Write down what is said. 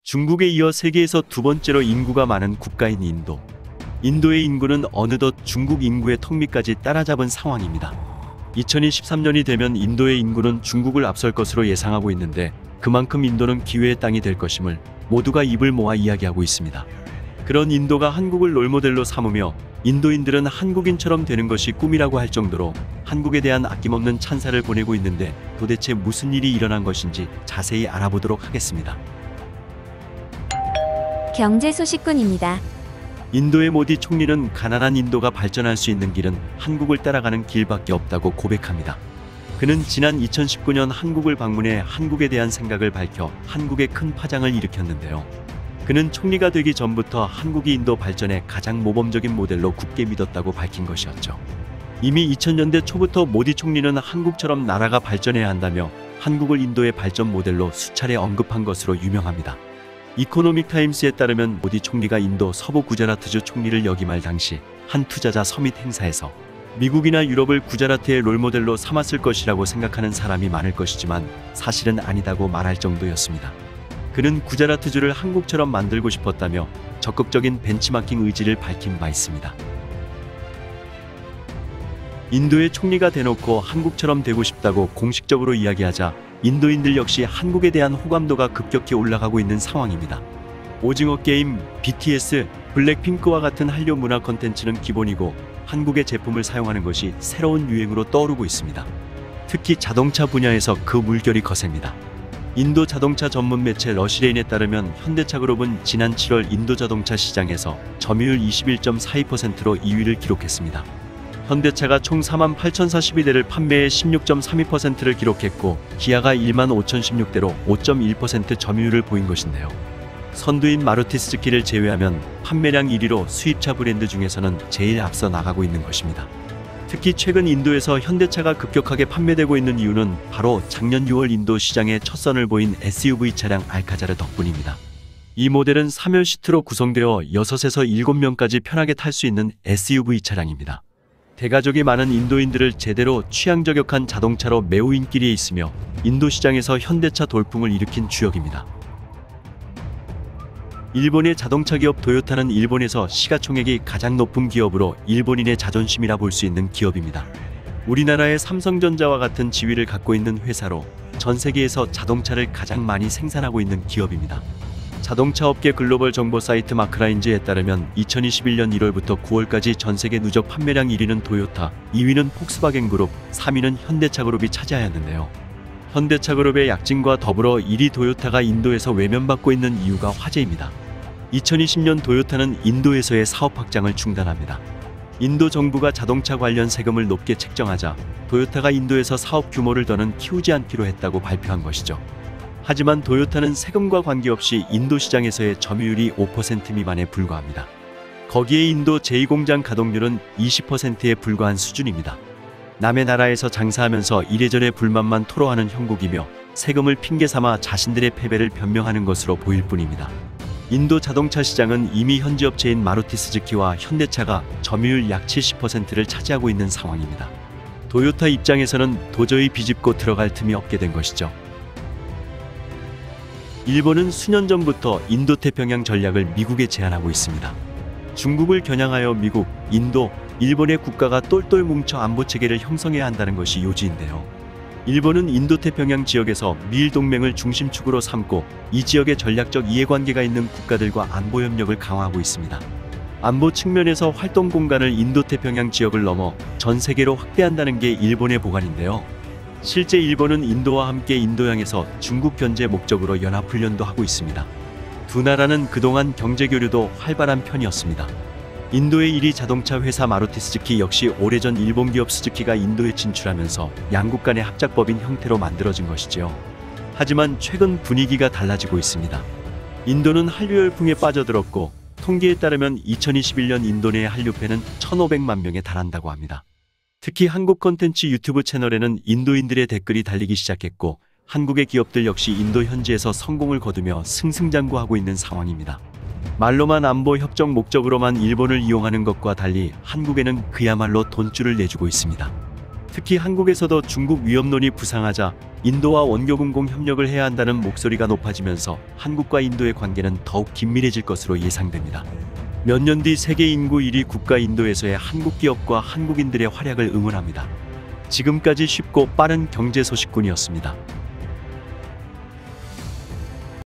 중국에 이어 세계에서 두 번째로 인구가 많은 국가인 인도. 인도의 인구는 어느덧 중국 인구의 턱 밑까지 따라잡은 상황입니다. 2023년이 되면 인도의 인구는 중국을 앞설 것으로 예상하고 있는데 그만큼 인도는 기회의 땅이 될 것임을 모두가 입을 모아 이야기하고 있습니다. 그런 인도가 한국을 롤모델로 삼으며 인도인들은 한국인처럼 되는 것이 꿈이라고 할 정도로 한국에 대한 아낌없는 찬사를 보내고 있는데 도대체 무슨 일이 일어난 것인지 자세히 알아보도록 하겠습니다. 경제 소식꾼입니다. 인도의 모디 총리는 가난한 인도가 발전할 수 있는 길은 한국을 따라가는 길밖에 없다고 고백합니다. 그는 지난 2019년 한국을 방문해 한국에 대한 생각을 밝혀 한국에 큰 파장을 일으켰는데요. 그는 총리가 되기 전부터 한국이 인도 발전의 가장 모범적인 모델로 굳게 믿었다고 밝힌 것이었죠. 이미 2000년대 초부터 모디 총리는 한국처럼 나라가 발전해야 한다며 한국을 인도의 발전 모델로 수차례 언급한 것으로 유명합니다. 이코노믹 타임스에 따르면 모디 총리가 인도 서부 구자라트주 총리를 역임할 당시 한 투자자 서밋 행사에서 미국이나 유럽을 구자라트의 롤모델로 삼았을 것이라고 생각하는 사람이 많을 것이지만 사실은 아니다고 말할 정도였습니다. 그는 구자라트주를 한국처럼 만들고 싶었다며 적극적인 벤치마킹 의지를 밝힌 바 있습니다. 인도의 총리가 대놓고 한국처럼 되고 싶다고 공식적으로 이야기하자 인도인들 역시 한국에 대한 호감도가 급격히 올라가고 있는 상황입니다. 오징어 게임, BTS, 블랙핑크와 같은 한류 문화 콘텐츠는 기본이고 한국의 제품을 사용하는 것이 새로운 유행으로 떠오르고 있습니다. 특히 자동차 분야에서 그 물결이 거셉니다. 인도 자동차 전문 매체 러시레인에 따르면 현대차 그룹은 지난 7월 인도 자동차 시장에서 점유율 21.42%로 2위를 기록했습니다. 현대차가 총 48,042대를 판매해 16.32%를 기록했고 기아가 15,016대로 5.1% 점유율을 보인 것인데요. 선두인 마루티 스즈키를 제외하면 판매량 1위로 수입차 브랜드 중에서는 제일 앞서 나가고 있는 것입니다. 특히 최근 인도에서 현대차가 급격하게 판매되고 있는 이유는 바로 작년 6월 인도 시장에 첫 선을 보인 SUV 차량 알카자르 덕분입니다. 이 모델은 3열 시트로 구성되어 6에서 7명까지 편하게 탈 수 있는 SUV 차량입니다. 대가족이 많은 인도인들을 제대로 취향 저격한 자동차로 매우 인기리에 있으며 인도 시장에서 현대차 돌풍을 일으킨 주역입니다. 일본의 자동차 기업 도요타는 일본에서 시가총액이 가장 높은 기업으로 일본인의 자존심이라 볼 수 있는 기업입니다. 우리나라의 삼성전자와 같은 지위를 갖고 있는 회사로 전 세계에서 자동차를 가장 많이 생산하고 있는 기업입니다. 자동차 업계 글로벌 정보 사이트 마크라인즈에 따르면 2021년 1월부터 9월까지 전 세계 누적 판매량 1위는 도요타, 2위는 폭스바겐 그룹, 3위는 현대차 그룹이 차지하였는데요. 현대차 그룹의 약진과 더불어 1위 도요타가 인도에서 외면받고 있는 이유가 화제입니다. 2020년 도요타는 인도에서의 사업 확장을 중단합니다. 인도 정부가 자동차 관련 세금을 높게 책정하자 도요타가 인도에서 사업 규모를 더는 키우지 않기로 했다고 발표한 것이죠. 하지만 도요타는 세금과 관계없이 인도 시장에서의 점유율이 5% 미만에 불과합니다. 거기에 인도 제2공장 가동률은 20%에 불과한 수준입니다. 남의 나라에서 장사하면서 이래저래 불만만 토로하는 형국이며 세금을 핑계삼아 자신들의 패배를 변명하는 것으로 보일 뿐입니다. 인도 자동차 시장은 이미 현지 업체인 마루티 스즈키와 현대차가 점유율 약 70%를 차지하고 있는 상황입니다. 도요타 입장에서는 도저히 비집고 들어갈 틈이 없게 된 것이죠. 일본은 수년 전부터 인도태평양 전략을 미국에 제안하고 있습니다. 중국을 겨냥하여 미국, 인도, 일본의 국가가 똘똘 뭉쳐 안보체계를 형성해야 한다는 것이 요지인데요. 일본은 인도태평양 지역에서 미일 동맹을 중심축으로 삼고 이 지역에 전략적 이해관계가 있는 국가들과 안보협력을 강화하고 있습니다. 안보 측면에서 활동 공간을 인도태평양 지역을 넘어 전 세계로 확대한다는 게 일본의 보관인데요. 실제 일본은 인도와 함께 인도양에서 중국 견제 목적으로 연합훈련도 하고 있습니다. 두 나라는 그동안 경제교류도 활발한 편이었습니다. 인도의 1위 자동차 회사 마루티 스즈키 역시 오래전 일본 기업 스즈키가 인도에 진출하면서 양국 간의 합작법인 형태로 만들어진 것이지요. 하지만 최근 분위기가 달라지고 있습니다. 인도는 한류 열풍에 빠져들었고 통계에 따르면 2021년 인도 내 한류팬은 1,500만 명에 달한다고 합니다. 특히 한국 콘텐츠 유튜브 채널에는 인도인들의 댓글이 달리기 시작했고 한국의 기업들 역시 인도 현지에서 성공을 거두며 승승장구하고 있는 상황입니다. 말로만 안보 협정 목적으로만 일본을 이용하는 것과 달리 한국에는 그야말로 돈줄을 내주고 있습니다. 특히 한국에서도 중국 위협론이 부상하자 인도와 원교공공 협력을 해야 한다는 목소리가 높아지면서 한국과 인도의 관계는 더욱 긴밀해질 것으로 예상됩니다. 몇 년 뒤 세계 인구 1위 국가 인도에서의 한국 기업과 한국인들의 활약을 응원합니다. 지금까지 쉽고 빠른 경제 소식꾼이었습니다.